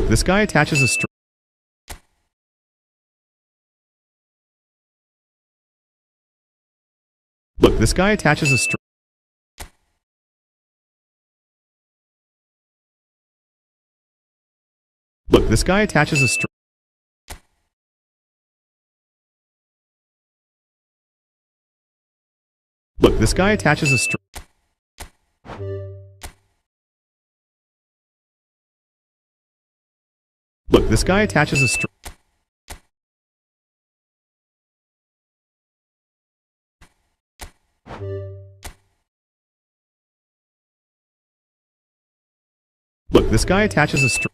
Look, this guy attaches a string. Look, this guy attaches a string. Look, this guy attaches a string. Look, this guy attaches a string. Look, this guy attaches a string. Look, this guy attaches a string.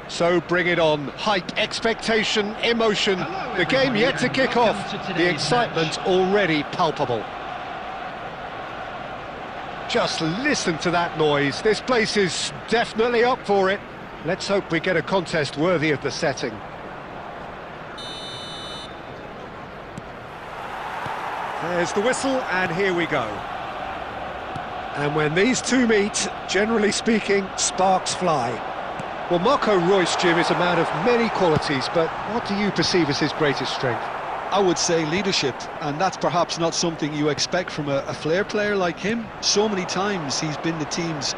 So bring it on. Hype, expectation, emotion. The game yet to kick off. The excitement already palpable. Just listen to that noise. This place is definitely up for it. Let's hope we get a contest worthy of the setting. There's the whistle, and here we go. And when these two meet, generally speaking, sparks fly. Well, Marco Reus, Jim, is a man of many qualities, but what do you perceive as his greatest strength? I would say leadership, and that's perhaps not something you expect from a flair player like him. So many times he's been the team's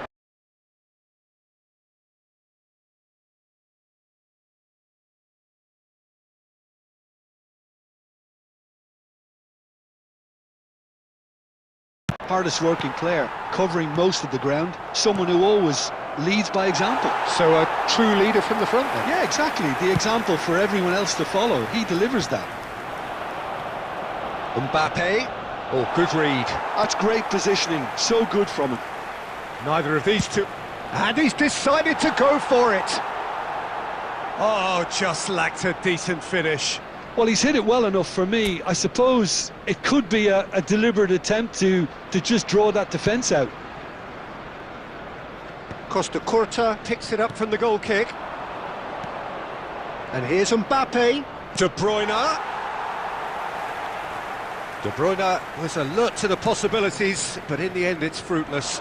hardest working player, covering most of the ground, someone who always leads by example. So a true leader from the front then? Yeah, exactly. The example for everyone else to follow. He delivers that. Mbappe. Oh, good read. That's great positioning. So good from him. Neither of these two. And he's decided to go for it. Oh, just lacked a decent finish. Well, he's hit it well enough for me. I suppose it could be a deliberate attempt to just draw that defence out. Costa Curta picks it up from the goal kick. And here's Mbappe. De Bruyne. De Bruyne was alert to the possibilities, but in the end it's fruitless.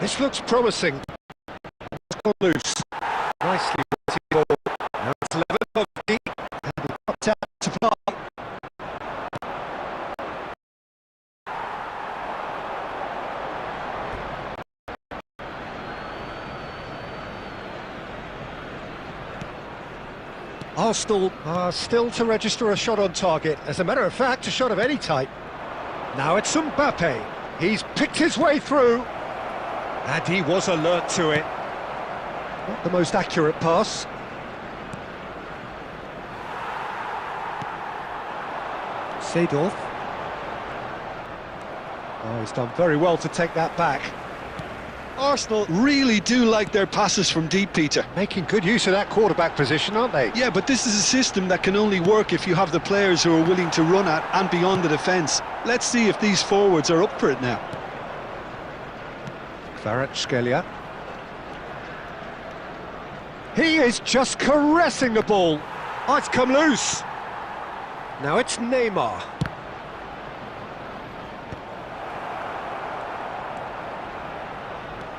This looks promising. It's gone loose. Nicely weighted ball. Now it's Lewandowski. And we've got to play. Arsenal are still to register a shot on target. As a matter of fact, a shot of any type. Now it's Mbappe. He's picked his way through. And he was alert to it. Not the most accurate pass. Seedorf. Oh, he's done very well to take that back. Arsenal really do like their passes from deep, Peter. Making good use of that quarterback position, aren't they? Yeah, but this is a system that can only work if you have the players who are willing to run at and beyond the defence. Let's see if these forwards are up for it now. Kvaratskhelia. He is just caressing the ball. Oh, it's come loose. Now it's Neymar.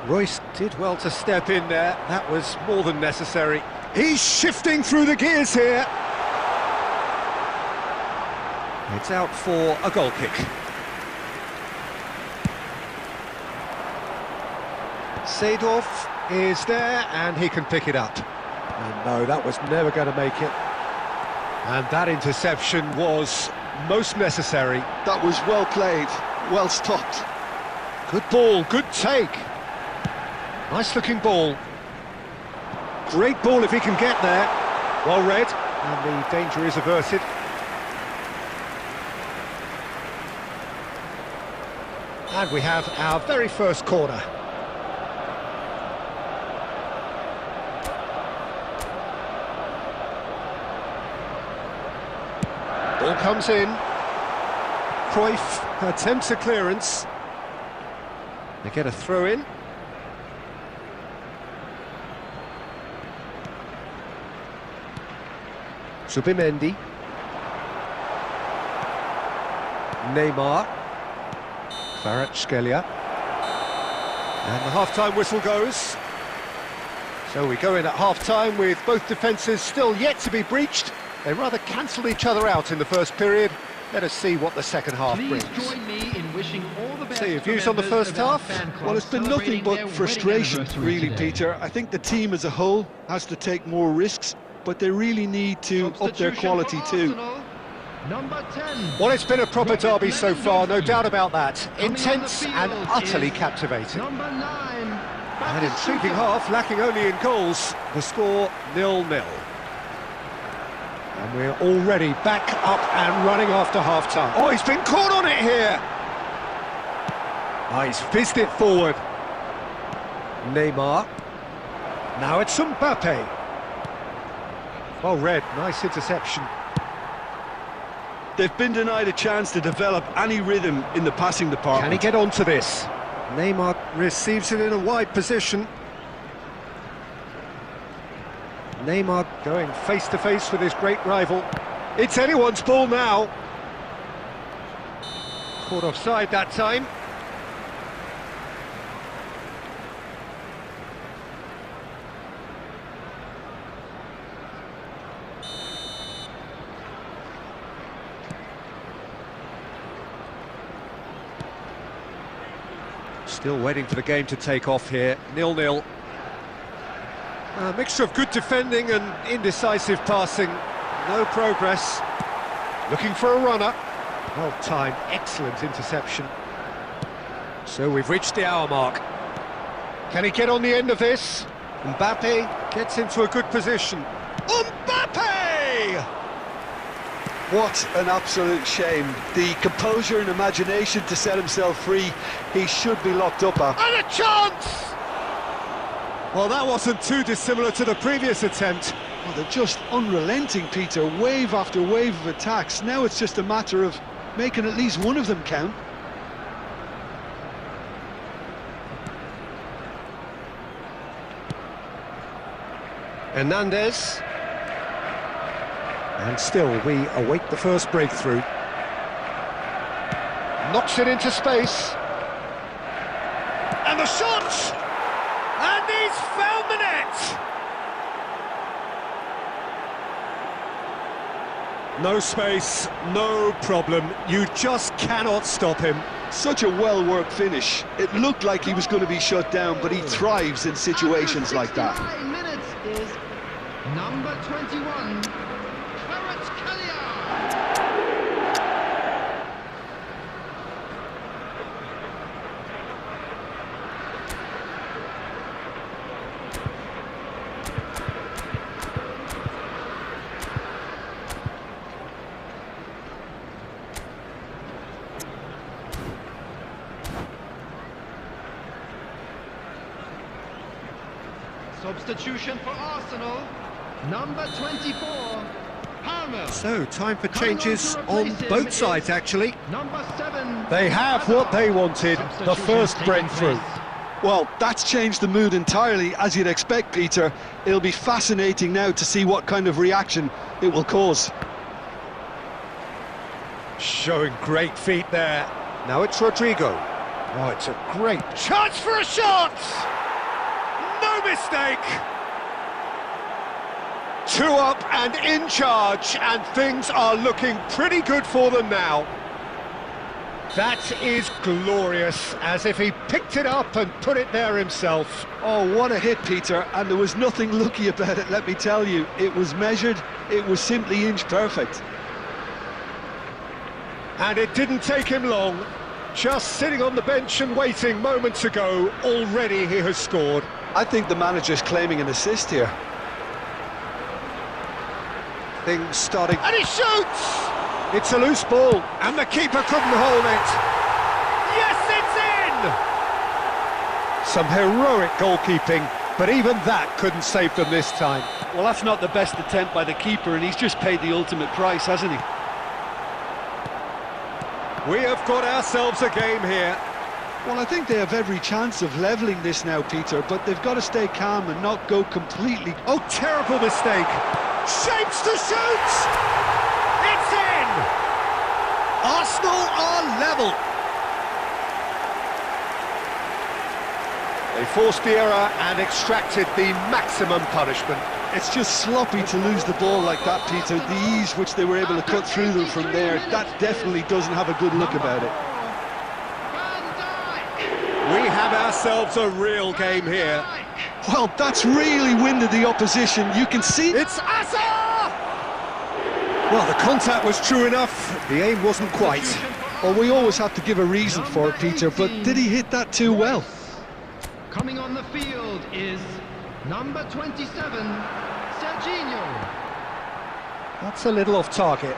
Royce did well to step in there. That was more than necessary. He's shifting through the gears here. It's out for a goal kick. Seedorf is there and he can pick it up. And no, that was never going to make it. And that interception was most necessary. That was well played, well stopped. Good ball, good take. Nice looking ball. Great ball if he can get there. Well read, and the danger is averted. And we have our very first corner. Ball comes in. Cruyff attempts a clearance. They get a throw in. Subimendi. Neymar. Kvaratskhelia. And the half-time whistle goes. So we go in at half-time with both defences still yet to be breached. They rather cancelled each other out in the first period. Let us see what the second half brings. Join me in wishing all the best. So your views on the first half? Well, it's been nothing but frustration, really, Peter. I think the team as a whole has to take more risks, but they really need to up their quality too. Number 10. Well, it's been a proper derby so far, no doubt about that. Intense and utterly captivating. Number 9. An intriguing half, lacking only in goals. The score 0-0. And we're already back up and running after half-time. Oh, he's been caught on it here! Oh, he's fizzed it forward. Neymar. Now it's Mbappe. Well read, nice interception. They've been denied a chance to develop any rhythm in the passing department. Can he get onto this? Neymar receives it in a wide position. Neymar going face-to-face with his great rival. It's anyone's ball now. Caught offside that time. Still waiting for the game to take off here. 0-0. A mixture of good defending and indecisive passing. No progress. Looking for a runner. Well timed, excellent interception. So we've reached the hour mark. Can he get on the end of this? Mbappe gets into a good position. Mbappe! What an absolute shame. The composure and imagination to set himself free, he should be locked up at. And a chance! Well, that wasn't too dissimilar to the previous attempt. Well, they're just unrelenting, Peter, wave after wave of attacks. Now it's just a matter of making at least one of them count. Hernandez. And still we await the first breakthrough. Knocks it into space. And the shot! And he's found the net! No space, no problem. You just cannot stop him. Such a well-worked finish. It looked like he was going to be shut down, but he thrives in situations like that. 9 minutes is number 21. Substitution for Arsenal. Number 24. Palmer. So, time for changes on both sides, actually. Number 7. They have what they wanted, the first breakthrough. Well, that's changed the mood entirely, as you'd expect, Peter. It'll be fascinating now to see what kind of reaction it will cause. Showing great feet there. Now it's Rodrigo. Oh, it's a great chance for a shot! No mistake! 2 up and in charge, and things are looking pretty good for them now. That is glorious, as if he picked it up and put it there himself. Oh, what a hit, Peter, and there was nothing lucky about it, let me tell you. It was measured, it was simply inch perfect. And it didn't take him long. Just sitting on the bench and waiting moments ago, already he has scored. I think the manager's claiming an assist here. Things starting... And he shoots! It's a loose ball, and the keeper couldn't hold it. Yes, it's in! Some heroic goalkeeping, but even that couldn't save them this time. Well, that's not the best attempt by the keeper, and he's just paid the ultimate price, hasn't he? We have got ourselves a game here. Well, I think they have every chance of levelling this now, Peter, but they've got to stay calm and not go completely... Oh, terrible mistake! Shapes to shoot! It's in! Arsenal are level. They forced the error and extracted the maximum punishment. It's just sloppy to lose the ball like that, Peter. The ease which they were able to cut through them from there, that definitely doesn't have a good look about it. We have ourselves a real game here. Well, that's really winded the opposition. You can see... It's Asa! Well, the contact was true enough. The aim wasn't quite. Well, we always have to give a reason for it, Peter, but did he hit that too well? Coming on the field is number 27, Serginho. That's a little off target.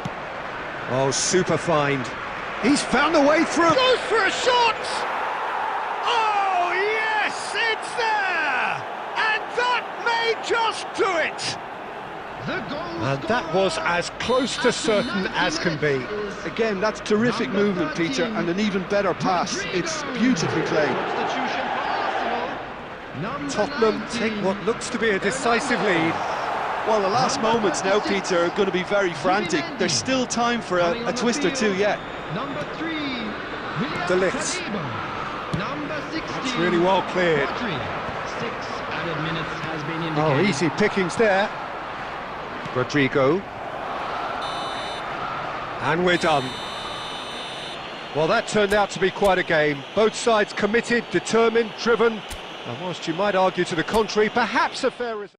Oh, super find. He's found a way through. Goes for a shot! Oh, yes, it's there! And that may just do it! And that was as close to certain as can be. Again, that's terrific movement, Peter, and an even better pass. It's beautifully played. Tottenham take what looks to be a decisive lead. Well, the last moments now, Peter, are going to be very frantic. There's still time for a twist or two yet. Number 3, De Ligt. Number 16. That's really well cleared. 6 added minutes has been indicated. Oh, easy pickings there. Rodrigo. And we're done. Well, that turned out to be quite a game. Both sides committed, determined, driven. And whilst you might argue to the contrary, perhaps a fair result.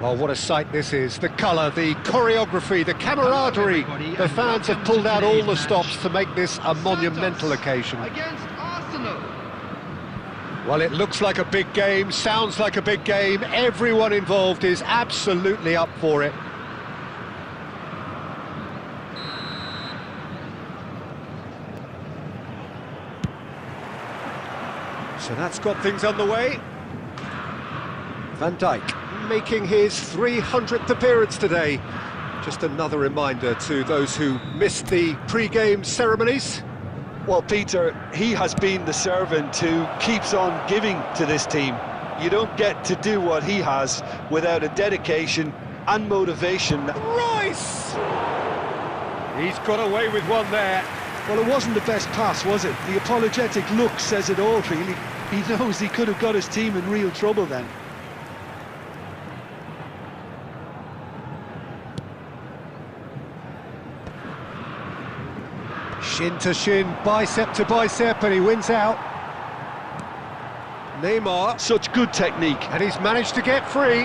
Oh, what a sight this is. The colour, the choreography, the camaraderie. The fans have pulled out all the stops to make this a monumental occasion. Against Arsenal. Well, it looks like a big game, sounds like a big game. Everyone involved is absolutely up for it. So that's got things underway. Van Dijk making his 300th appearance today. Just another reminder to those who missed the pre-game ceremonies. Well, Peter, he has been the servant who keeps on giving to this team. You don't get to do what he has without a dedication and motivation. Royce! He's got away with one there. Well, it wasn't the best pass, was it? The apologetic look says it all, really. He knows he could have got his team in real trouble then. Shin to shin, bicep to bicep, and he wins out. Neymar. Such good technique. And he's managed to get free.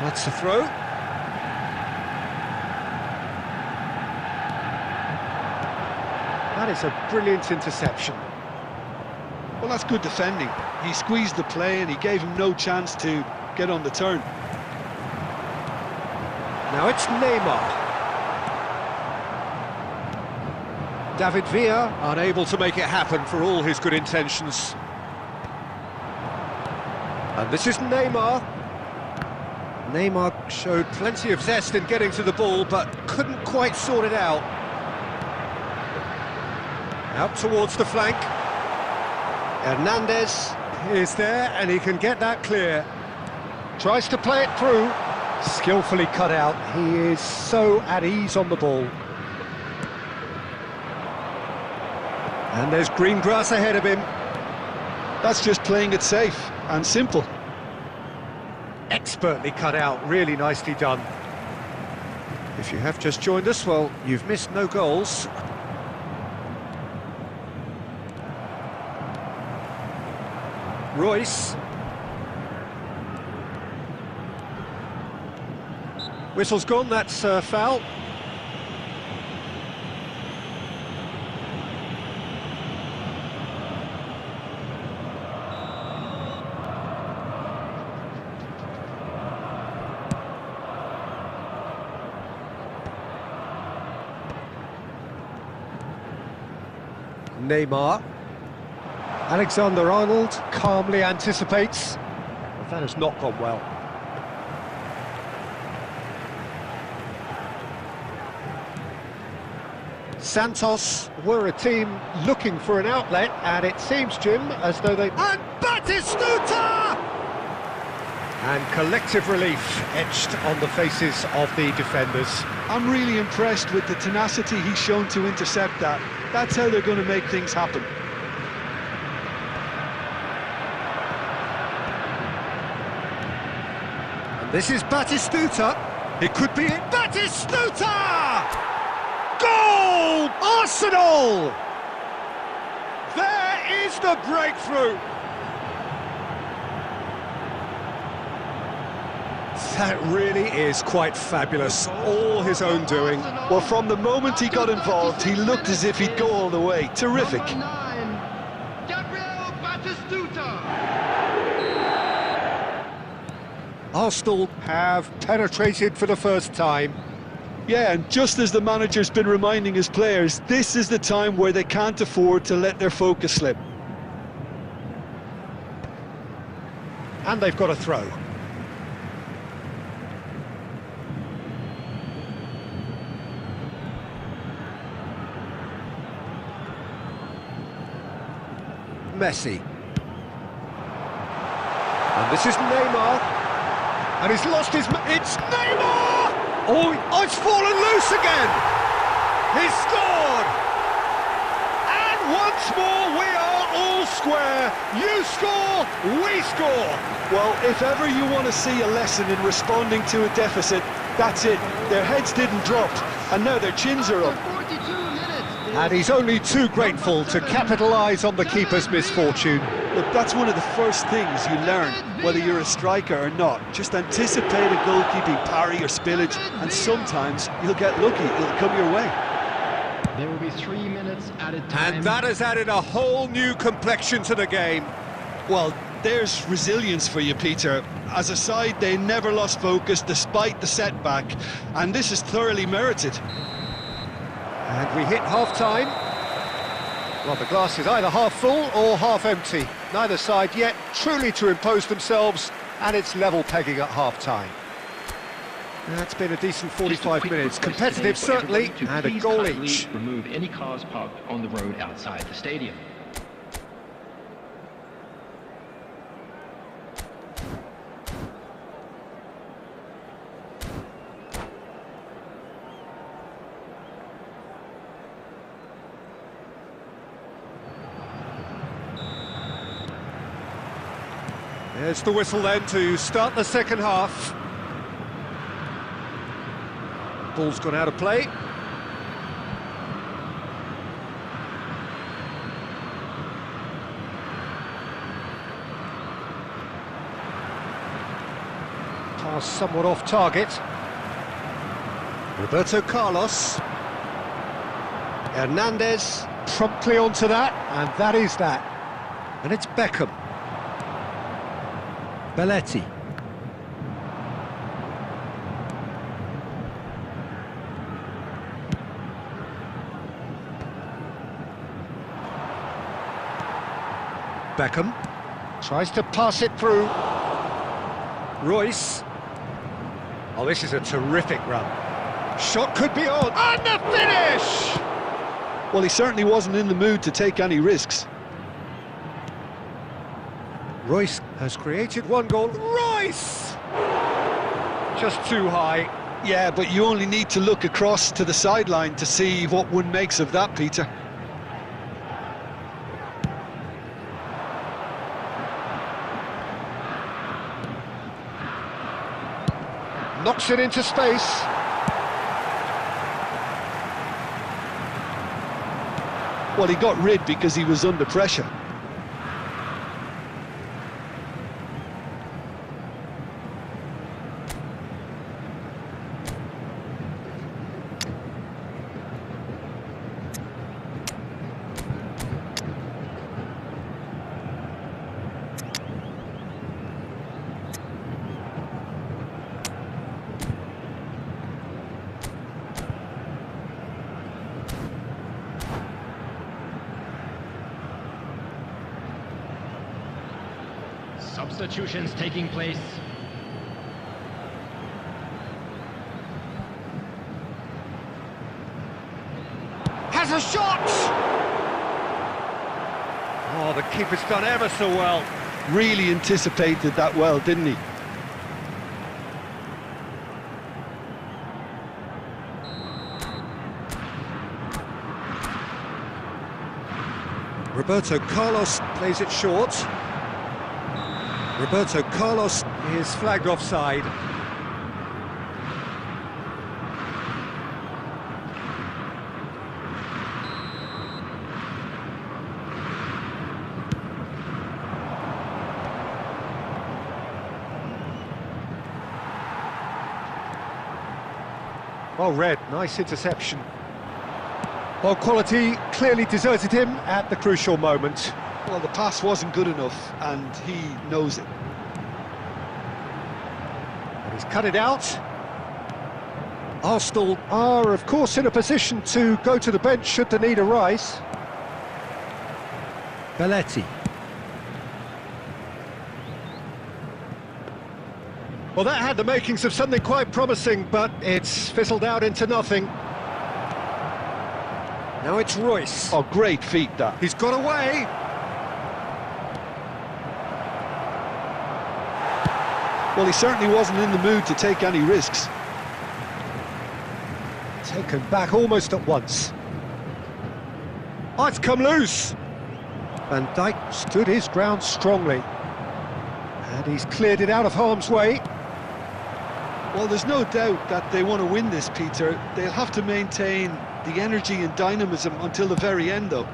That's the throw. That is a brilliant interception. Well, that's good defending. He squeezed the play and he gave him no chance to get on the turn. Now it's Neymar. David Villa unable to make it happen for all his good intentions. And this is Neymar. Neymar showed plenty of zest in getting to the ball, but couldn't quite sort it out. Out towards the flank. Hernandez is there, and he can get that clear. Tries to play it through. Skillfully cut out. He is so at ease on the ball. And there's green grass ahead of him. That's just playing it safe and simple. Expertly cut out, really nicely done. If you have just joined us, well, you've missed no goals. Royce. Whistle's gone, that's a foul. Neymar. Alexander-Arnold calmly anticipates. But that has not gone well. Santos were a team looking for an outlet, and it seems, Jim, as though they... And Batistuta! And collective relief etched on the faces of the defenders. I'm really impressed with the tenacity he's shown to intercept that. That's how they're going to make things happen. And this is Batistuta. It could be it. Batistuta! Goal! Arsenal! There is the breakthrough. That really is quite fabulous, all his own doing. Well, from the moment he got involved, he looked as if he'd go all the way. Terrific. Number 9, Gabriel Batistuta. Arsenal have penetrated for the first time. Yeah, and just as the manager's been reminding his players, this is the time where they can't afford to let their focus slip. And they've got a throw. Messi. And this is Neymar. And he's lost his... It's Neymar! Oh, it's fallen loose again! He's scored! And once more we are all square. You score, we score! Well, if ever you want to see a lesson in responding to a deficit, that's it. Their heads didn't drop, and now their chins are up. 42 minutes. And he's only too grateful to capitalise on the keeper's misfortune. Look, that's one of the first things you learn, whether you're a striker or not. Just anticipate a goalkeeping parry or spillage, and sometimes you'll get lucky, it'll come your way. There will be 3 minutes at a time. And that has added a whole new complexion to the game. Well, there's resilience for you, Peter. As a side, they never lost focus despite the setback, and this is thoroughly merited. And we hit half-time. Well, the glass is either half full or half empty. Neither side yet truly to impose themselves, and it's level pegging at half-time. That's been a decent 45 minutes. Competitive, certainly, and a goal each. Remove any cars parked on the road outside the stadium. There's the whistle then to start the second half. Ball's gone out of play. Pass somewhat off target. Roberto Carlos. Hernandez promptly onto that, and that is that. And it's Beckham. Belletti. Beckham tries to pass it through. Royce. Oh, this is a terrific run. Shot could be on. And the finish! Well, he certainly wasn't in the mood to take any risks. Royce has created one goal. Royce! Just too high. Yeah, but you only need to look across to the sideline to see what one makes of that, Peter. Knocks it into space. Well, he got rid because he was under pressure. Substitutions taking place. Has a shot! Oh, the keeper's done ever so well. Really anticipated that well, didn't he? Roberto Carlos plays it short. Roberto Carlos is flagged offside. Well read, nice interception. Well, quality clearly deserted him at the crucial moment. Well, the pass wasn't good enough, and he knows it. And he's cut it out. Arsenal are, of course, in a position to go to the bench should the need arise. Belletti. Well, that had the makings of something quite promising, but it's fizzled out into nothing. Now it's Royce. Oh, great feat, that. He's got away. Well, he certainly wasn't in the mood to take any risks. Taken back almost at once. Oh, it's come loose. Van Dijk stood his ground strongly. And he's cleared it out of harm's way. Well, there's no doubt that they want to win this, Peter. They'll have to maintain the energy and dynamism until the very end, though.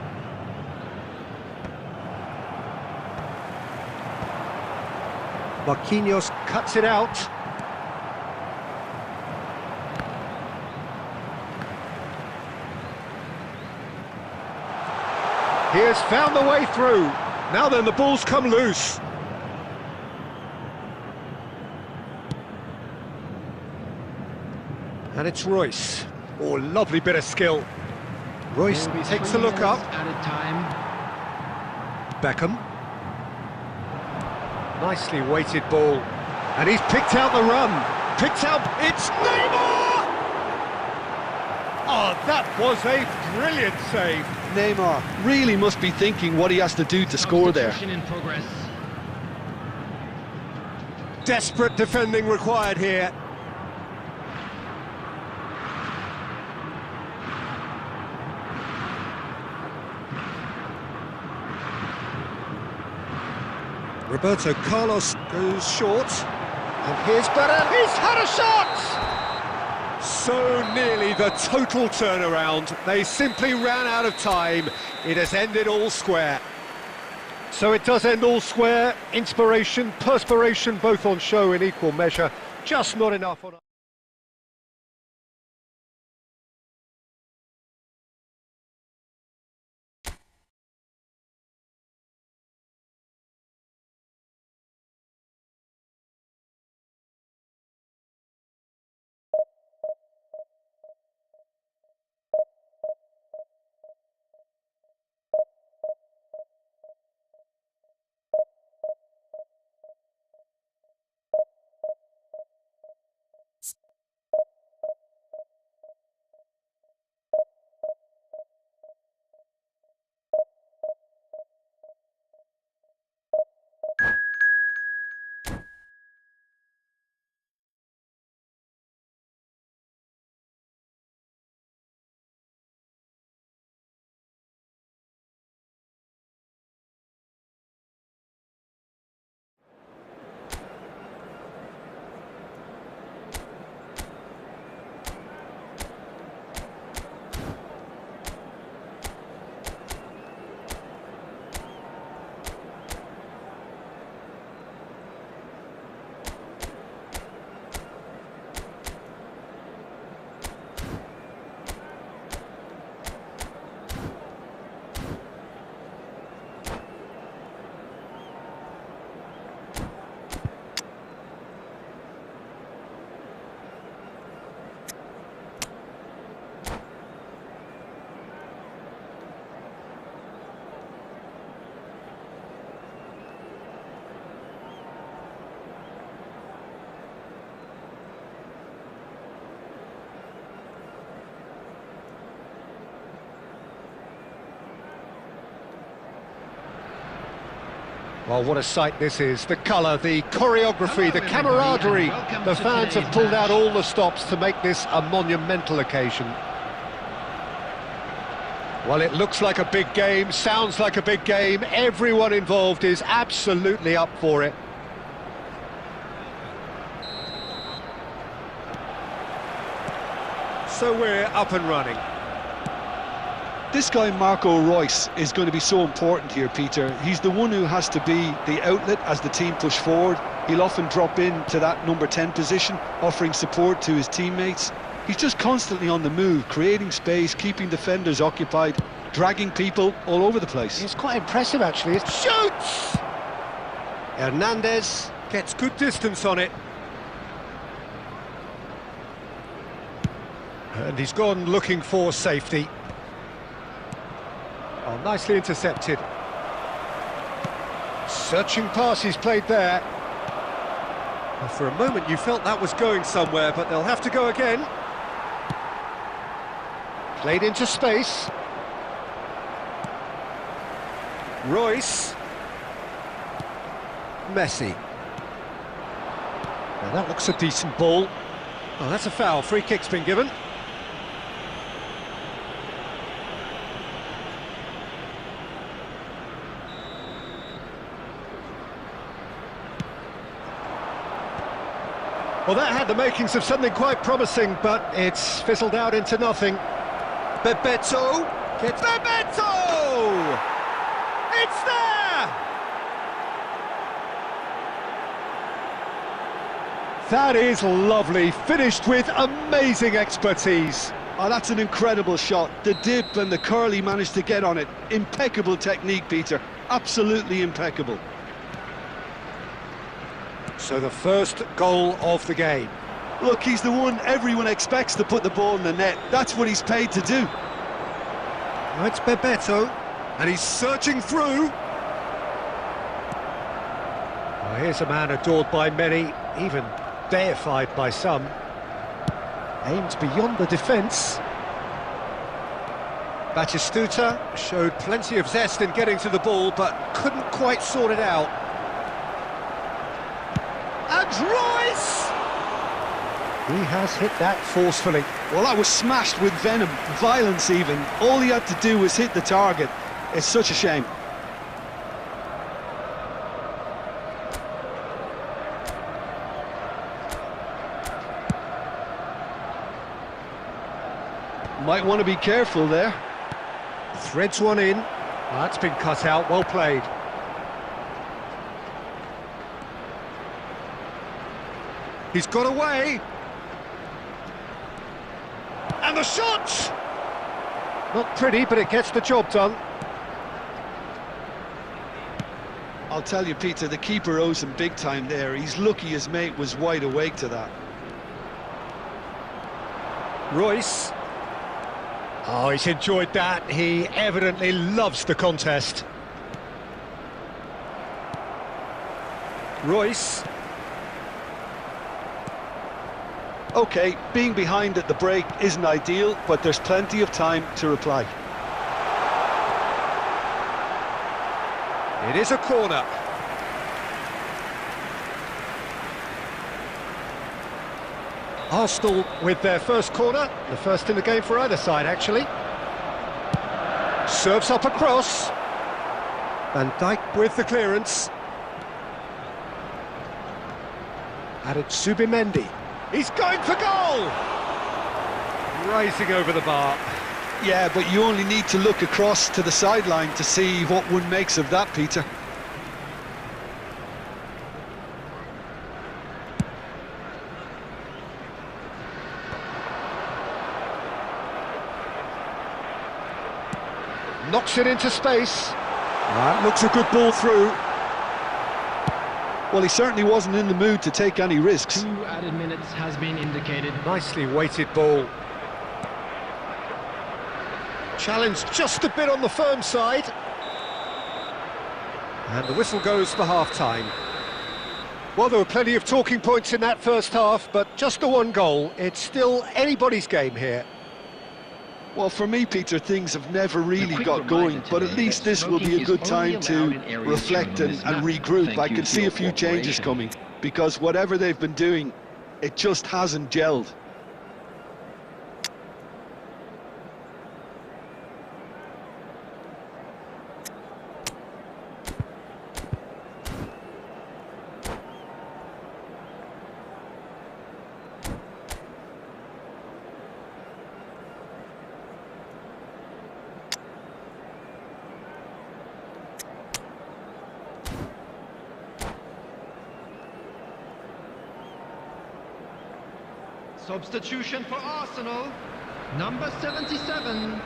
Marquinhos cuts it out. He has found the way through. Now then, the ball's come loose. And it's Royce. Oh, lovely bit of skill. Royce takes a look up. Added time. Beckham. Nicely weighted ball. And he's picked out the run. Picked out... It's Neymar! Oh, that was a brilliant save. Neymar really must be thinking what he has to do to score there. Substitution in progress. Desperate defending required here. Roberto Carlos goes short, and here's better. He's had a shot! So nearly the total turnaround. They simply ran out of time. It has ended all square. So it does end all square. Inspiration, perspiration, both on show in equal measure. Just not enough on... Well, what a sight this is. The colour, the choreography, the camaraderie. The fans have pulled out all the stops to make this a monumental occasion. Well, it looks like a big game, sounds like a big game. Everyone involved is absolutely up for it. So we're up and running. This guy, Marco Reus, is going to be so important here, Peter. He's the one who has to be the outlet as the team push forward. He'll often drop into that number 10 position, offering support to his teammates. He's just constantly on the move, creating space, keeping defenders occupied, dragging people all over the place. It's quite impressive, actually. It shoots! Hernandez gets good distance on it. And he's gone looking for safety. Oh, nicely intercepted. Searching pass he's played there. Well, for a moment you felt that was going somewhere, but they'll have to go again. Played into space. Royce. Messi. Now that looks a decent ball. Oh, that's a foul. Free kick's been given. Well, that had the makings of something quite promising, but it's fizzled out into nothing. Bebeto gets... Bebeto! It's there! That is lovely, finished with amazing expertise. Oh, that's an incredible shot. The dip and the curl he managed to get on it. Impeccable technique, Peter. Absolutely impeccable. So the first goal of the game. Look, he's the one everyone expects to put the ball in the net. That's what he's paid to do. Now it's Bebeto, and he's searching through. Oh, here's a man adored by many, even deified by some. Aimed beyond the defence. Batistuta showed plenty of zest in getting to the ball, but couldn't quite sort it out. And Royce! He has hit that forcefully. Well, that was smashed with venom, violence even. All he had to do was hit the target. It's such a shame. Might want to be careful there. Threads one in. Oh, that's been cut out, well played. He's got away. And the shot! Not pretty, but it gets the job done. I'll tell you, Peter, the keeper owes him big time there. He's lucky his mate was wide awake to that. Royce. Oh, he's enjoyed that. He evidently loves the contest. Royce. OK, being behind at the break isn't ideal, but there's plenty of time to reply. It is a corner. Arsenal with their first corner, the first in the game for either side, actually. Serves up across. Van Dijk with the clearance. Added Subimendi. He's going for goal! Rising over the bar. Yeah, but you only need to look across to the sideline to see what one makes of that, Peter. Knocks it into space. That looks a good ball through. Well, he certainly wasn't in the mood to take any risks. 2 added minutes has been indicated. Nicely weighted ball. Challenge just a bit on the firm side. And the whistle goes for half-time. Well, there were plenty of talking points in that first half, but just the one goal. It's still anybody's game here. Well, for me, Peter, things have never really got going, but at least this will be a good time to reflect and regroup. I could see a few changes coming, because whatever they've been doing, it just hasn't gelled. Substitution for Arsenal. Number 77,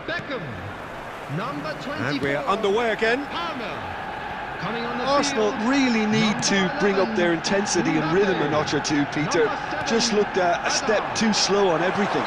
Beckham. Number 24. And we're underway again. Palmer. Coming on the Arsenal field, really need number to bring up their 11, intensity and rhythm a notch or two, Peter. Number 7, Just looked a step Adam. too slow on everything.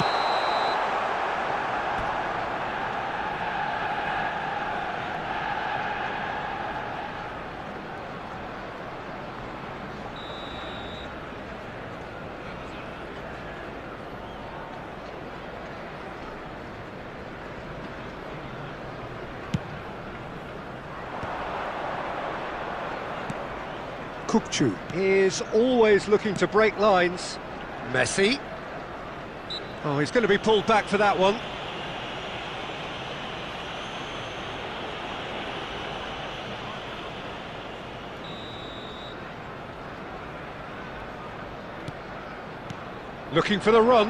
Kukçu is always looking to break lines. Messi. Oh, he's going to be pulled back for that one. Looking for the run.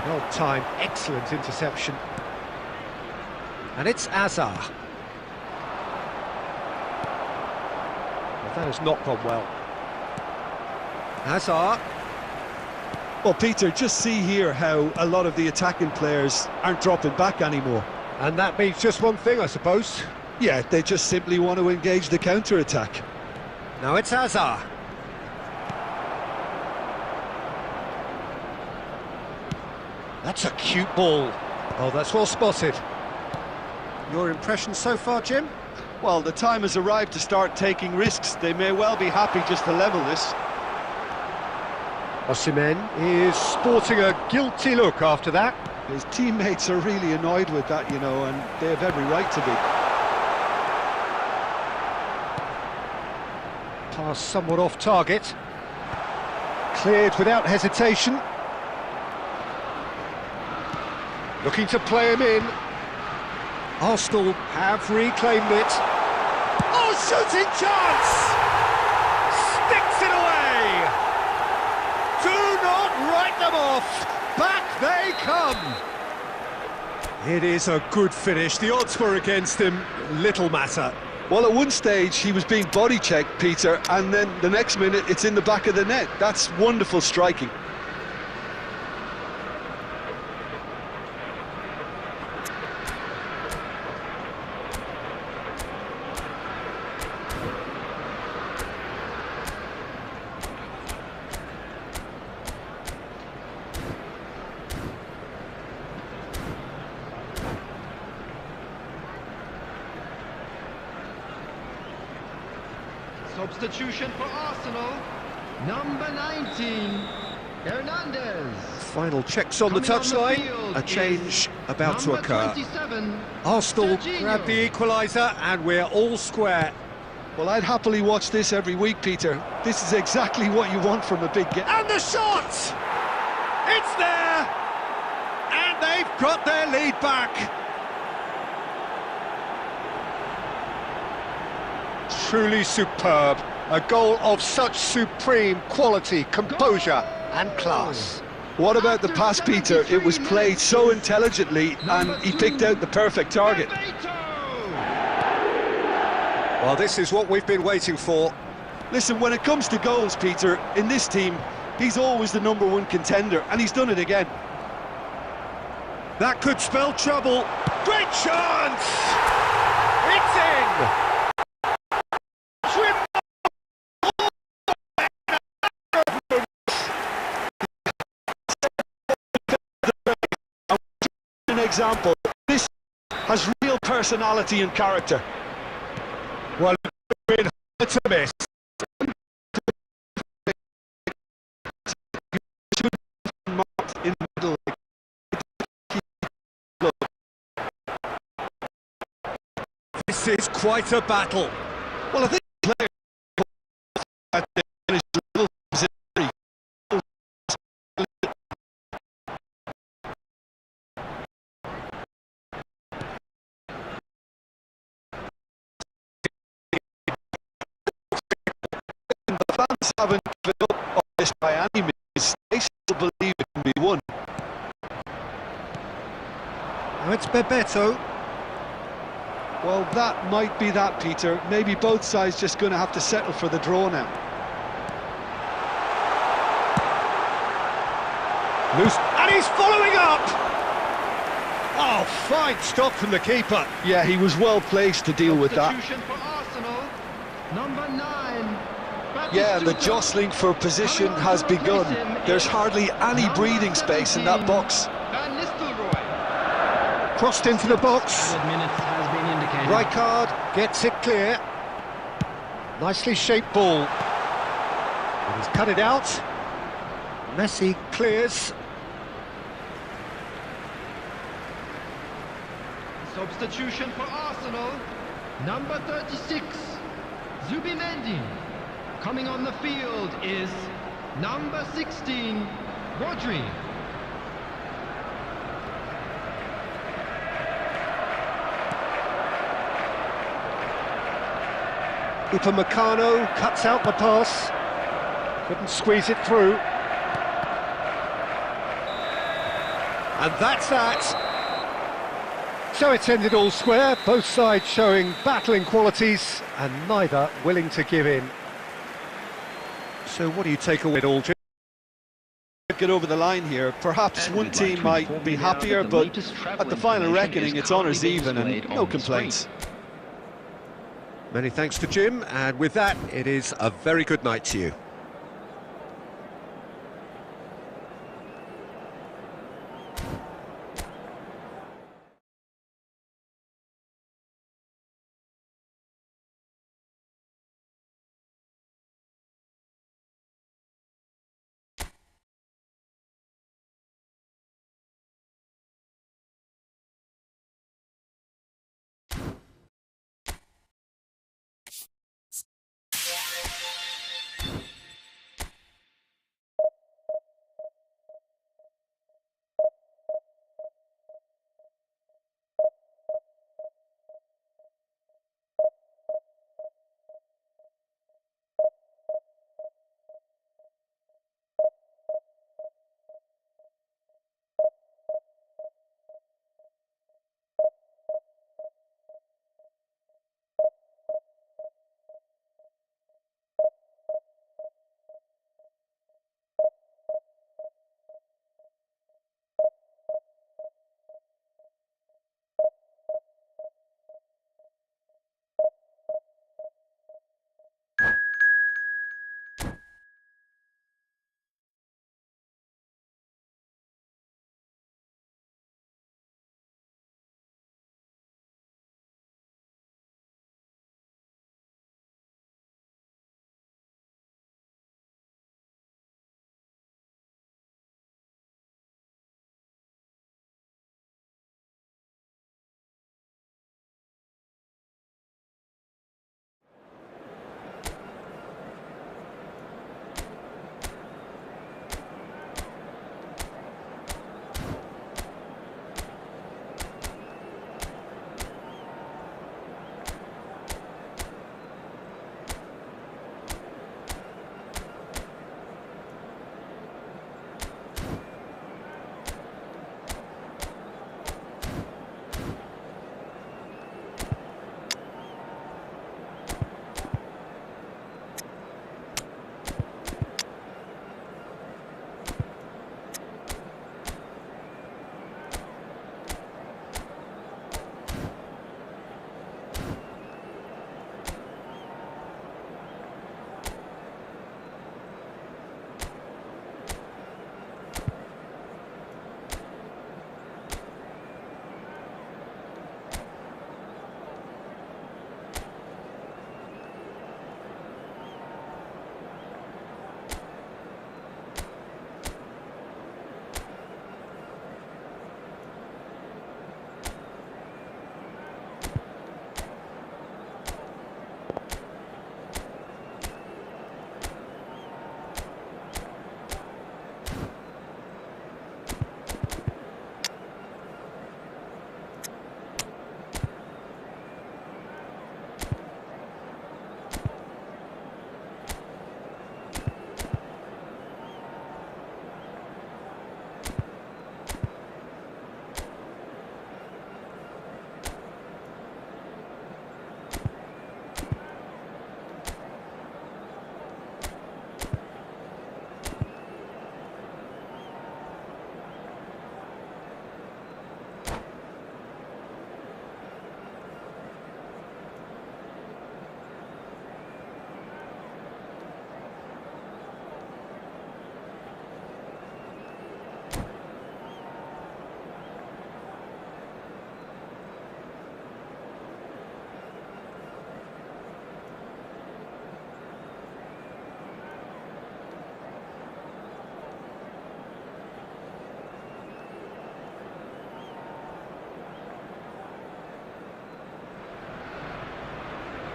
Well timed, excellent interception. And it's Azar. That has not gone well. Hazard. Well, Peter, just see here how a lot of the attacking players aren't dropping back anymore. And that means just one thing, I suppose. Yeah, they just simply want to engage the counter-attack. Now it's Hazard. That's a cute ball. Oh, that's well spotted. Your impression so far, Jim? Well, the time has arrived to start taking risks. They may well be happy just to level this. Osimhen is sporting a guilty look after that. His teammates are really annoyed with that, you know, and they have every right to be. Pass somewhat off target. Cleared without hesitation. Looking to play him in. Arsenal have reclaimed it. Oh, shooting chance! Sticks it away! Do not write them off! Back they come! It is a good finish. The odds were against him. Little matter. Well, at one stage he was being body-checked, Peter, and then the next minute it's in the back of the net. That's wonderful striking. Substitution for Arsenal. Number 19, Hernandez. Final checks on the Coming on the touchline. field A change about to number occur. 27, Arsenal Serginho. grab the equaliser and we're all square. Well, I'd happily watch this every week, Peter. This is exactly what you want from a big game. And the shot! It's there! And they've got their lead back. Truly superb. A goal of such supreme quality, composure and class. What about the pass, Peter? It was played so intelligently and he picked out the perfect target. Well, this is what we've been waiting for. Listen, when it comes to goals, Peter, in this team, he's always the #1 contender, and he's done it again. That could spell trouble. Great chance! It's in! An example, this has real personality and character. Well, it's been hard to miss. In the middle. This is quite a battle. Well, I think the player the fans haven't given up on this by any means. They still believe it can be won. Now it's Bebeto. Well, that might be that, Peter. Maybe both sides just going to have to settle for the draw now. Loose, and he's following up! Oh, fine stop from the keeper. Yeah, he was well placed to deal with that. Substitution for Arsenal. Number 9. Yeah, and the jostling for position has begun. There's hardly any breathing space in that box. Van Nistelrooy. Crossed into the box. Added minutes has been indicated. Rijkaard gets it clear. Nicely shaped ball. And he's cut it out. Messi clears. Substitution for Arsenal. Number 36. Zubimendi. Coming on the field is number 16. Rodri. Upamecano cuts out the pass. Couldn't squeeze it through. And that's that. So it's ended all square, both sides showing battling qualities and neither willing to give in. So what do you take away it all, Jim? Get over the line here. Perhaps one team might be happier, but at the final reckoning it's honours even and no complaints. Many thanks to Jim, and with that, it is a very good night to you.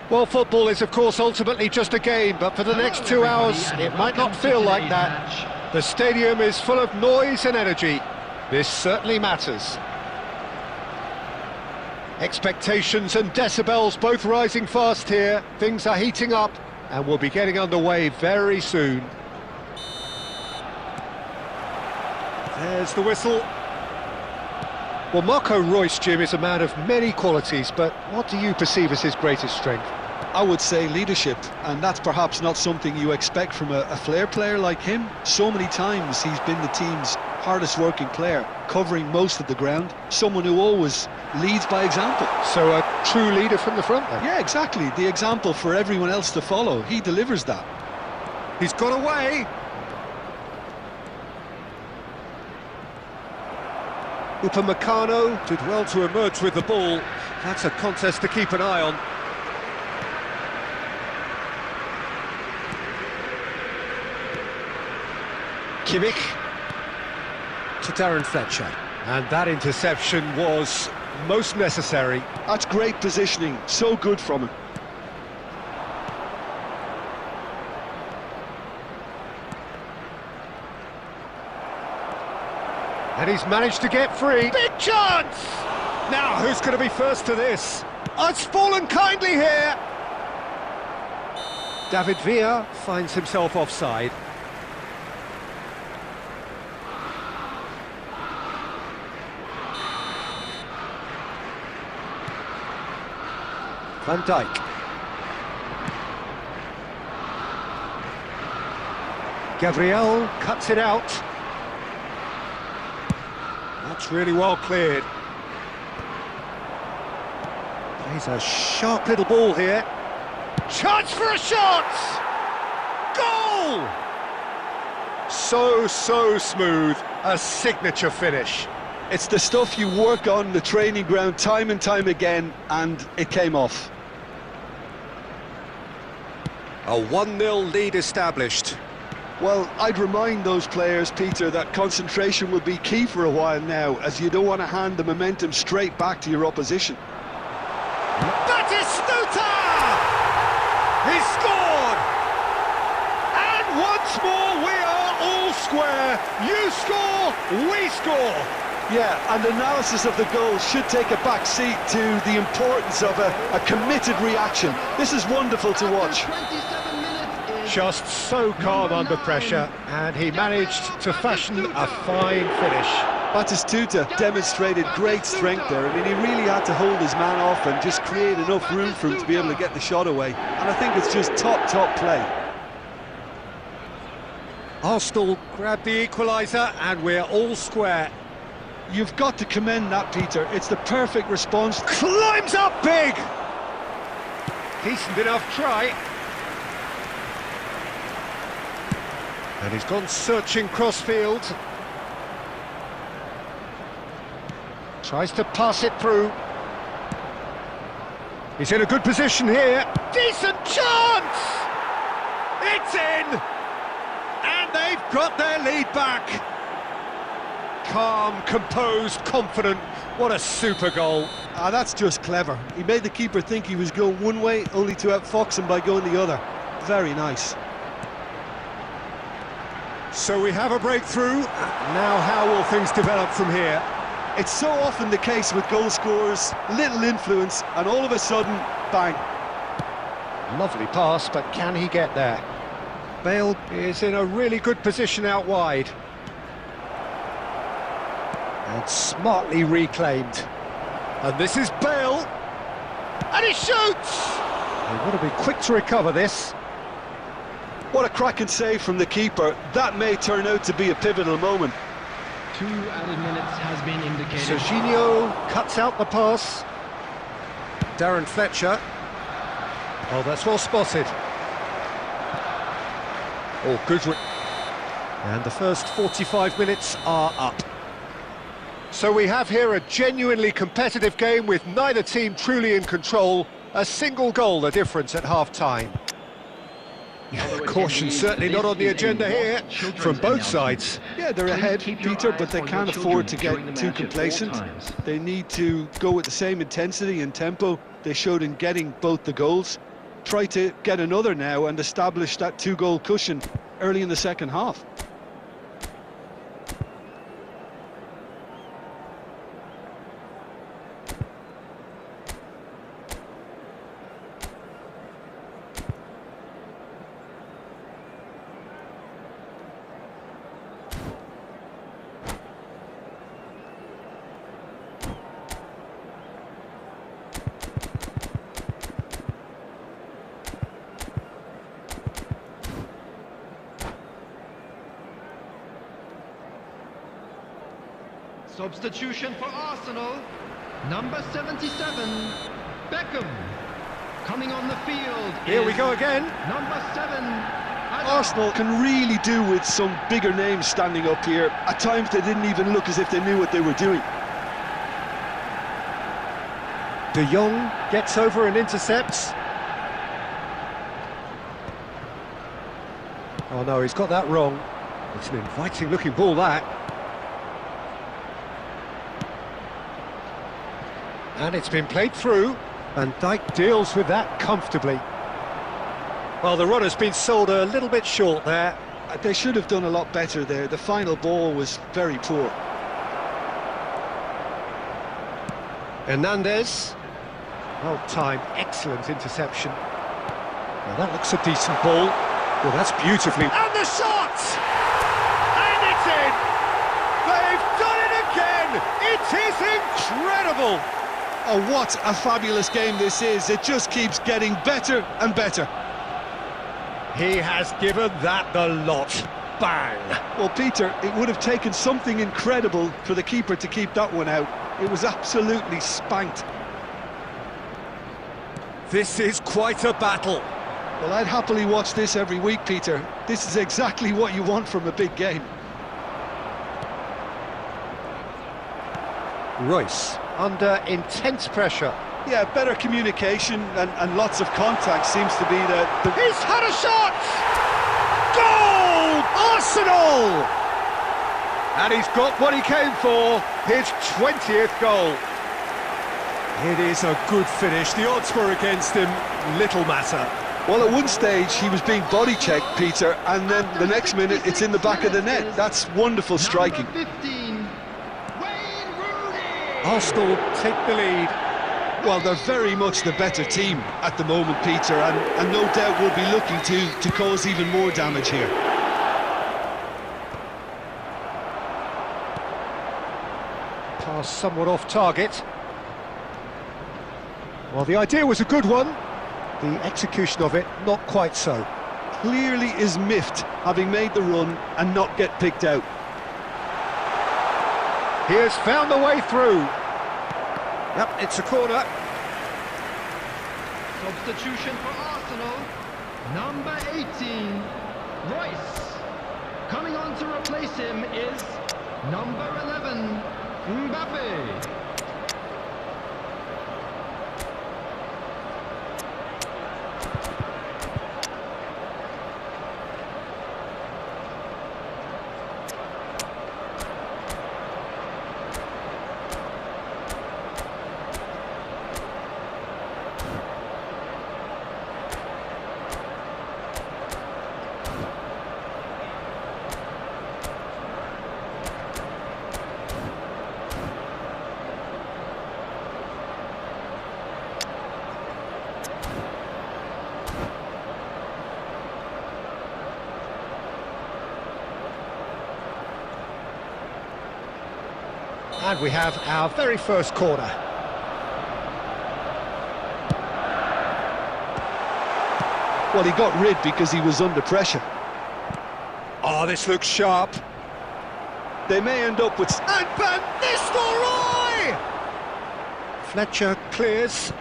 Well, football is, of course, ultimately just a game, but for the next 2 hours, it might not feel like that. The stadium is full of noise and energy. This certainly matters. Expectations and decibels both rising fast here. Things are heating up, and we'll be getting underway very soon. There's the whistle. Well, Marco Reus, Jim, is a man of many qualities, but what do you perceive as his greatest strength? I would say leadership, and that's perhaps not something you expect from a flair player like him. So many times he's been the team's hardest working player, covering most of the ground, someone who always leads by example. So a true leader from the front then? Yeah, exactly, the example for everyone else to follow. He delivers that. He's got away. Upamecano did well to emerge with the ball. That's a contest to keep an eye on. Kimmich to Darren Fletcher, and that interception was most necessary. That's great positioning, so good from him. And he's managed to get free. Big chance! Now, who's going to be first to this? Oh, it's fallen kindly here! David Villa finds himself offside. Van Dijk. Gabriel cuts it out. That's really well cleared. Plays a sharp little ball here. Chance for a shot! Goal! So smooth. A signature finish. It's the stuff you work on the training ground time and time again, and it came off. A 1-0 lead established. Well, I'd remind those players, Peter, that concentration will be key for a while now, as you don't want to hand the momentum straight back to your opposition. Batistuta! He scored! And once more we are all square. You score, we score. Yeah, and analysis of the goal should take a back seat to the importance of a committed reaction. This is wonderful to watch. Just so calm under pressure, and he managed to fashion a fine finish. Batistuta demonstrated great strength there. I mean, he really had to hold his man off and just create enough room for him to be able to get the shot away. And I think it's just top play. Arsenal grabbed the equaliser, and we're all square. You've got to commend that, Peter. It's the perfect response. Climbs up big! Decent enough try. And he's gone searching crossfield. Tries to pass it through. He's in a good position here. Decent chance! It's in! And they've got their lead back. Calm, composed, confident. What a super goal. Ah, that's just clever. He made the keeper think he was going one way, only to outfox him by going the other. Very nice. So we have a breakthrough. Now how will things develop from here? It's so often the case with goal scorers, little influence, and all of a sudden, bang. Lovely pass, but can he get there? Bale is in a really good position out wide. And smartly reclaimed. And this is Bale. And he shoots! They want to be quick to recover this. What a cracking save from the keeper. That may turn out to be a pivotal moment. 2 added minutes has been indicated. Serginho cuts out the pass. Darren Fletcher. Oh, that's well spotted. Oh, good. And the first 45 minutes are up. So we have here a genuinely competitive game with neither team truly in control. A single goal the difference at half-time. Caution certainly not on the agenda here from both sides. Yeah, they're ahead, Peter, but they can't afford to get too complacent. They need to go with the same intensity and tempo they showed in getting both the goals. try to get another now and establish that two-goal cushion early in the second half. Substitution for Arsenal. Number 77, Beckham. Coming on the field. Here we is go again. Number 7. Arsenal can really do with some bigger names standing up here. At times they didn't even look as if they knew what they were doing. De Jong gets over and intercepts. Oh no, he's got that wrong. It's an inviting looking ball, that. And it's been played through, and Dijk deals with that comfortably. Well, the run has been sold a little bit short there. They should have done a lot better there. The final ball was very poor. Hernandez. Well timed, excellent interception. Now that looks a decent ball. Well, that's beautifully... And the shot! And it's in! They've done it again! It is incredible! Oh, what a fabulous game this is. It just keeps getting better and better. He has given that the lot. Bang! Well, Peter, it would have taken something incredible for the keeper to keep that one out. It was absolutely spanked. This is quite a battle. Well, I'd happily watch this every week, Peter. This is exactly what you want from a big game. Royce, under intense pressure. Yeah, better communication and lots of contact seems to be the... He's had a shot! Goal! Arsenal! And he's got what he came for, his 20th goal. It is a good finish. The odds were against him, little matter. Well, at one stage he was being body-checked, Peter, and then the next minute it's in the back of the net. That's wonderful striking. Number 15, Wayne Rooney. Arsenal take the lead. Well, they're very much the better team at the moment, Peter, and no doubt will be looking to cause even more damage here. Pass somewhat off target. Well, the idea was a good one. The execution of it, not quite so. Clearly is miffed, having made the run and not get picked out. He has found the way through. Yep, it's a corner. Substitution for Arsenal. Number 18, Royce. Coming on to replace him is number 11, Mbappe. And we have our very first corner. Well, he got rid because he was under pressure. Oh, this looks sharp. They may end up with... And Van Nistelrooy! Fletcher clears.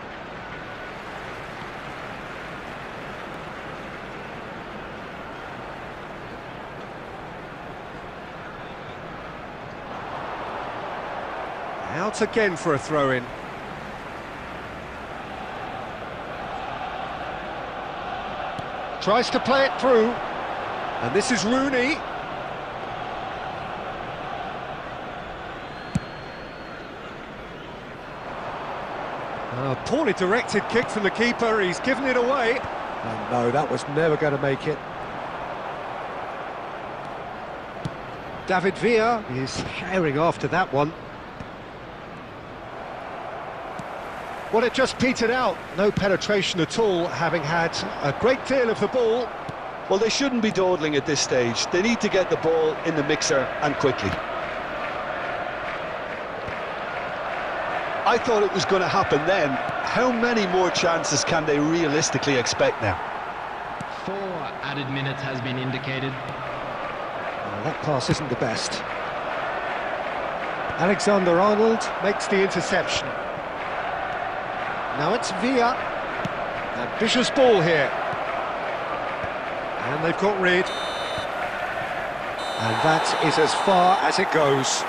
Out again for a throw-in. Tries to play it through. And this is Rooney. A poorly directed kick from the keeper, he's given it away. And no, that was never going to make it. David Villa is herring after that one. Well, it just petered out. No penetration at all, having had a great deal of the ball. Well, they shouldn't be dawdling at this stage. They need to get the ball in the mixer and quickly. I thought it was going to happen then. How many more chances can they realistically expect now? 4 added minutes has been indicated. Well, that pass isn't the best. Alexander-Arnold makes the interception. Now it's Villa. Ambitious ball here. And they've got rid. And that is as far as it goes.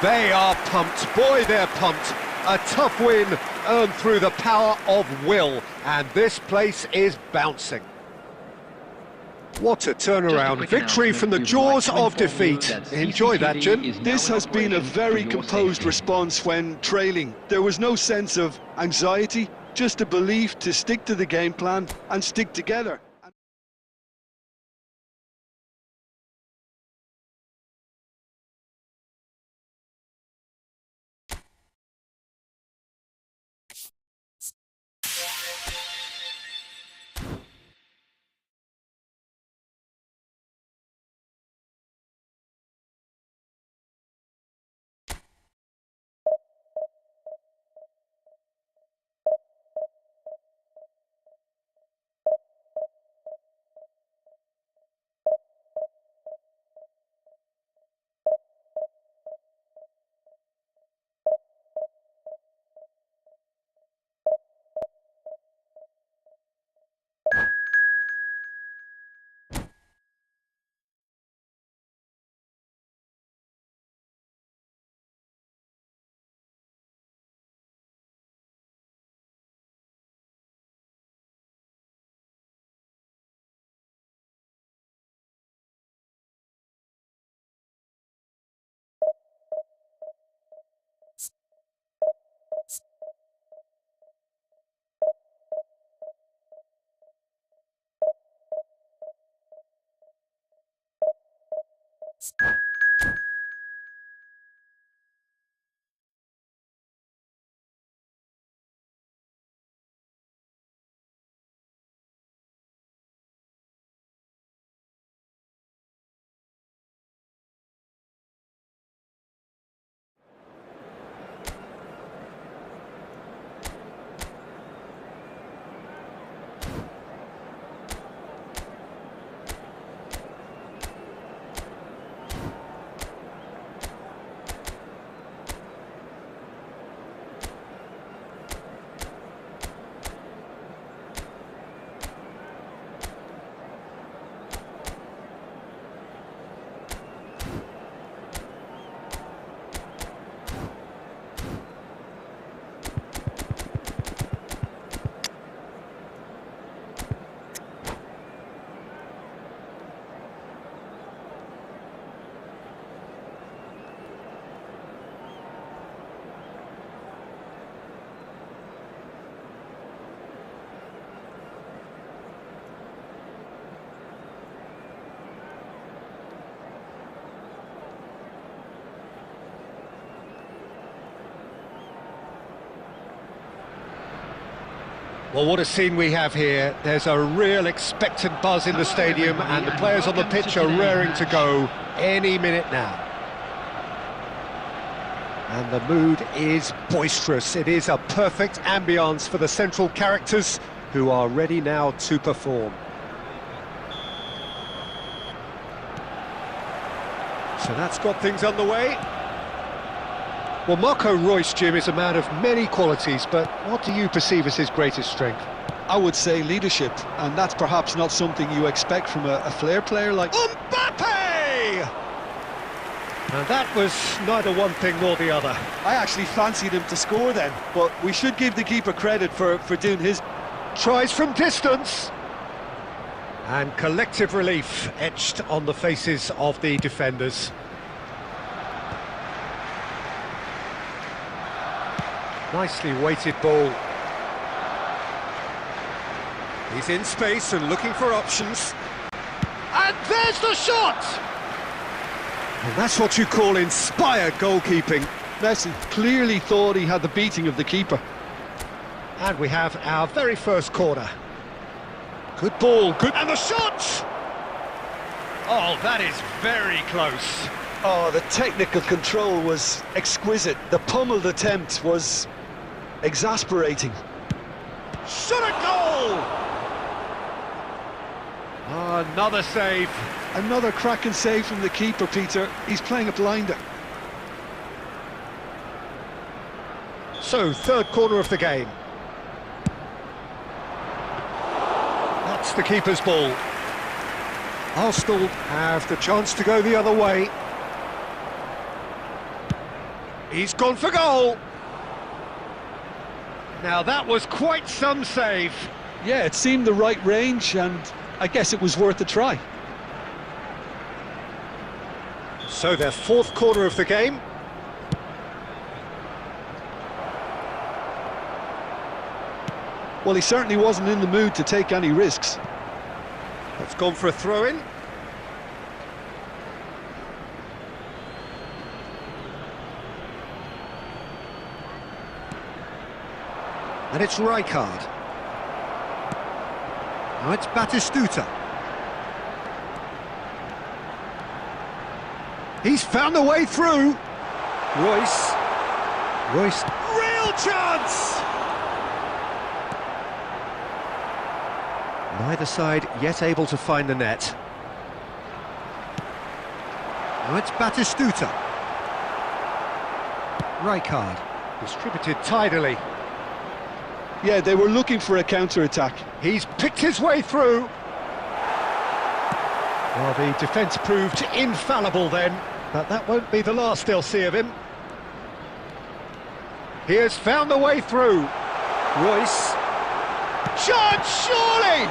They are pumped. Boy, they're pumped. A tough win earned through the power of will. And this place is bouncing. What a turnaround. Victory from the jaws of defeat. Enjoy that, Jim. This has been a very composed response when trailing. There was no sense of anxiety, just a belief to stick to the game plan and stick together. Well, what a scene we have here. There's a real expectant buzz in the stadium and the players on the pitch are raring to go any minute now. And the mood is boisterous. It is a perfect ambience for the central characters who are ready now to perform. So that's got things underway. Well, Marco Reus, Jim, is a man of many qualities, but what do you perceive as his greatest strength? I would say leadership, and that's perhaps not something you expect from a flair player like Mbappe! And that was neither one thing nor the other. I actually fancied him to score then, but we should give the keeper credit for doing his... Tries from distance. And collective relief etched on the faces of the defenders. Nicely weighted ball. He's in space and looking for options. And there's the shot! And that's what you call inspired goalkeeping. Messi clearly thought he had the beating of the keeper. And we have our very first corner. Good ball, good... And the shot! Oh, that is very close. Oh, the technical control was exquisite. The pummeled attempt was exasperating. Shot a goal! Oh, another save. Another cracking save from the keeper, Peter. He's playing a blinder. So, third corner of the game. That's the keeper's ball. Arsenal have the chance to go the other way. He's gone for goal. Now that was quite some save. Yeah, it seemed the right range, and I guess it was worth a try. So their fourth corner of the game. Well, he certainly wasn't in the mood to take any risks. It's gone for a throw-in. And it's Rijkaard. Now it's Batistuta. He's found a way through. Royce. Real chance! Neither side yet able to find the net. Now it's Batistuta. Rijkaard. Distributed tidily. Yeah, they were looking for a counter-attack. He's picked his way through. Well, the defence proved infallible then, but that won't be the last they'll see of him. He has found the way through. Royce. Chance, surely!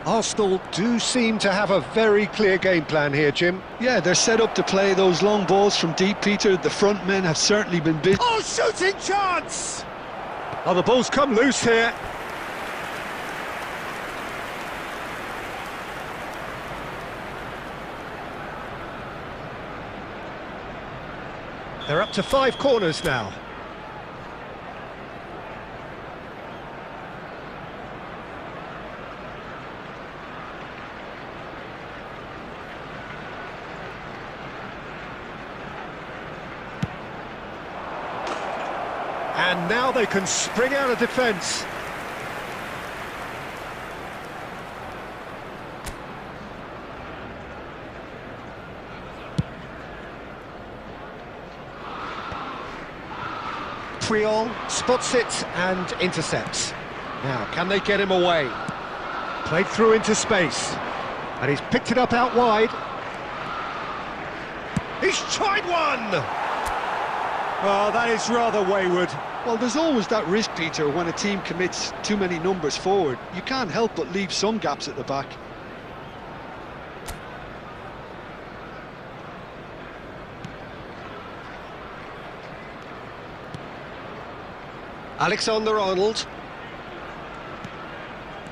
Arsenal do seem to have a very clear game plan here, Jim. Yeah, they're set up to play those long balls from deep, Peter. The front men have certainly been busy. Oh, shooting chance! Oh, the ball's come loose here. They're up to 5 corners now. And now they can spring out of defence. Priol spots it and intercepts. Now, can they get him away? Played through into space. And he's picked it up out wide. He's tried one! Oh, that is rather wayward. Well, there's always that risk, Peter, when a team commits too many numbers forward. You can't help but leave some gaps at the back. Alexander-Arnold.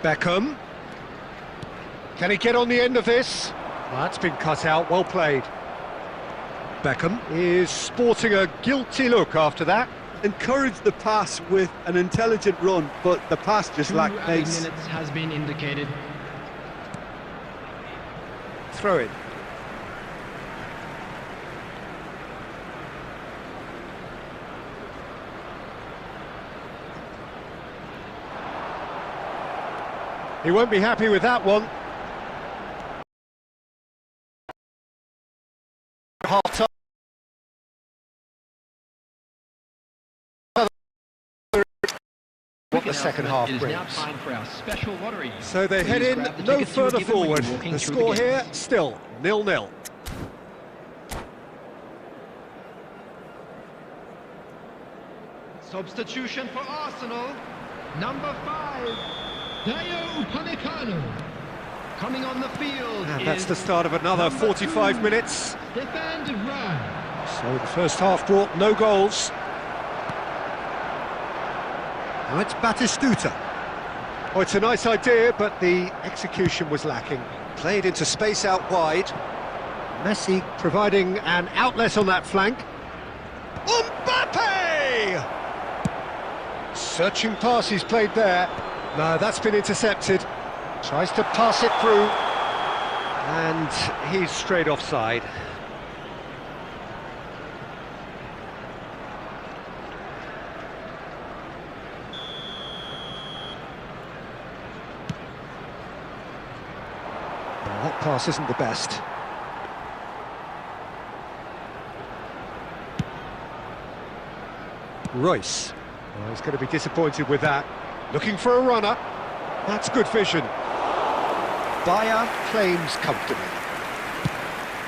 Beckham. Can he get on the end of this? Well, that's been cut out, well played. Beckham is sporting a guilty look after that. Encouraged the pass with an intelligent run, but the pass just lacked pace. 2 minutes has been indicated. Throw it. He won't be happy with that one. Half time. What the second half It is now brings. time for our special lottery. So they Please head in grab the no tickets you were further given when you were forward. walking The through score here gates. still 0-0. Substitution for Arsenal. Number 5, Dayo Upamecano. Coming on the field And that's is the start of another number 45 2, minutes. Stefan de Vrij. So the first half brought no goals. Now it's Batistuta. Oh, it's a nice idea, but the execution was lacking. Played into space out wide. Messi providing an outlet on that flank. Mbappe! Searching pass he's played there. No, that's been intercepted. Tries to pass it through. And he's straight offside. Well, that pass isn't the best. Royce. Well, he's going to be disappointed with that. Looking for a runner. That's good vision. Bayer claims comfortably.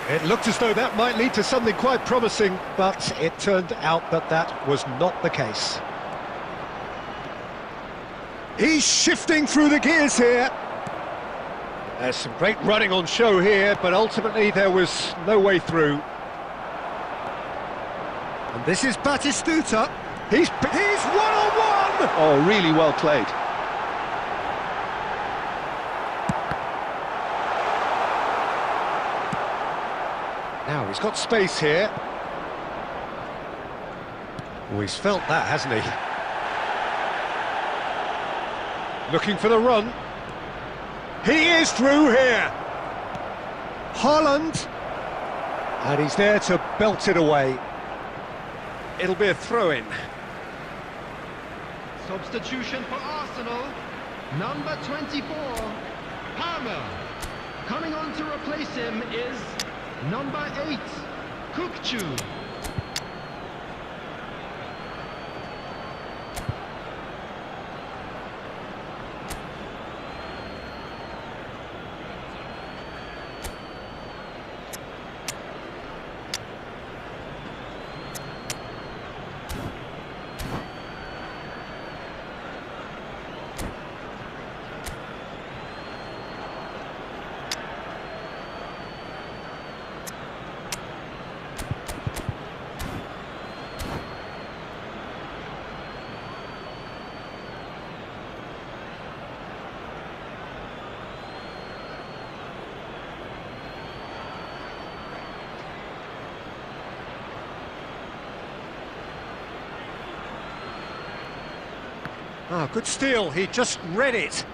It looked as though that might lead to something quite promising, but it turned out that that was not the case. He's shifting through the gears here. There's some great running on show here, but ultimately there was no way through. And this is Batistuta. He's one-on-one! Oh, really well played. Now he's got space here. Oh, he's felt that, hasn't he? Looking for the run. He is through here. Haaland. And he's there to belt it away. It'll be a throw-in. Substitution for Arsenal. Number 24, Palmer. Coming on to replace him is number 8, Kukçu. Ah, good steal, he just read it.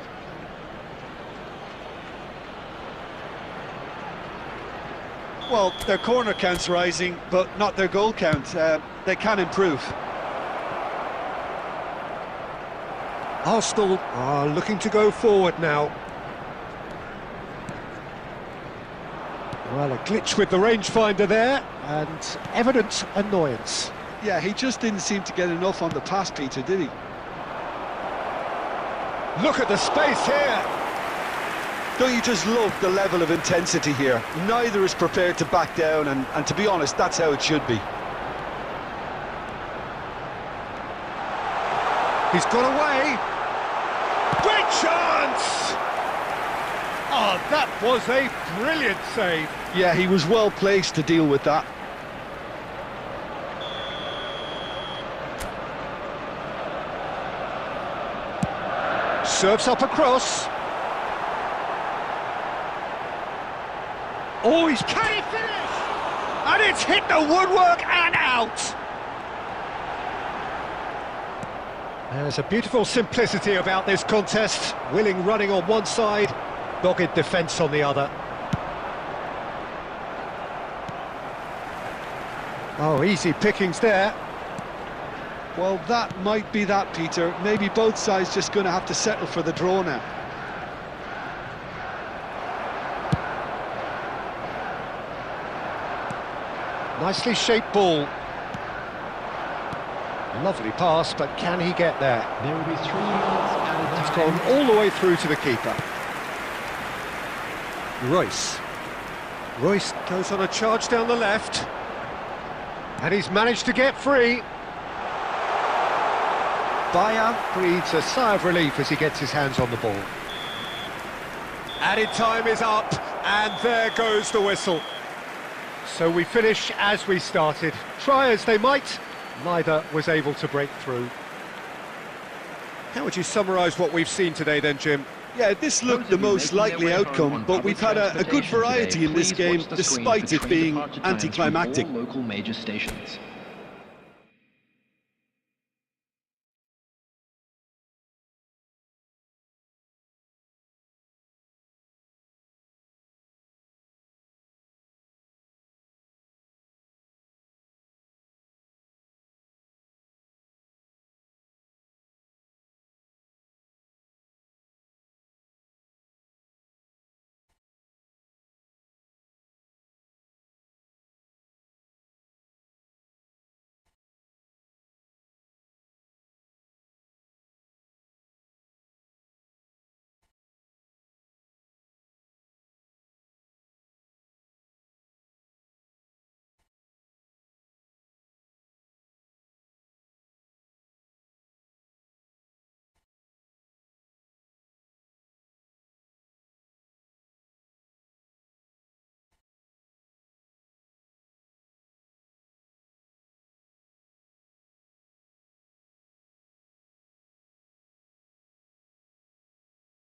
Well, their corner count's rising, but not their goal count. They can improve. Arsenal are looking to go forward now. Well, a glitch with the rangefinder there, and evident annoyance. Yeah, he just didn't seem to get enough on the pass, Peter, did he? Look at the space here. Don't you just love the level of intensity here? Neither is prepared to back down, and to be honest, that's how it should be. He's got away. Great chance! Oh, that was a brilliant save. Yeah, he was well placed to deal with that. Serves up across. Oh, can he finish? And it's hit the woodwork and out. There's a beautiful simplicity about this contest. Willing running on one side, dogged defence on the other. Oh, easy pickings there. Well, that might be that, Peter. Maybe both sides just going to have to settle for the draw now. Nicely shaped ball. Lovely pass, but can he get there? There will be 3 minutes at a It's time. gone all the way through to the keeper. Royce. Royce goes on a charge down the left. And he's managed to get free. Bayer breathes a sigh of relief as he gets his hands on the ball. Added time is up, and there goes the whistle. So we finish as we started. Try as they might, neither was able to break through. How would you summarise what we've seen today then, Jim? Yeah, this looked the most likely outcome, but we've had a good variety in this game, despite it being anticlimactic. Local major stations.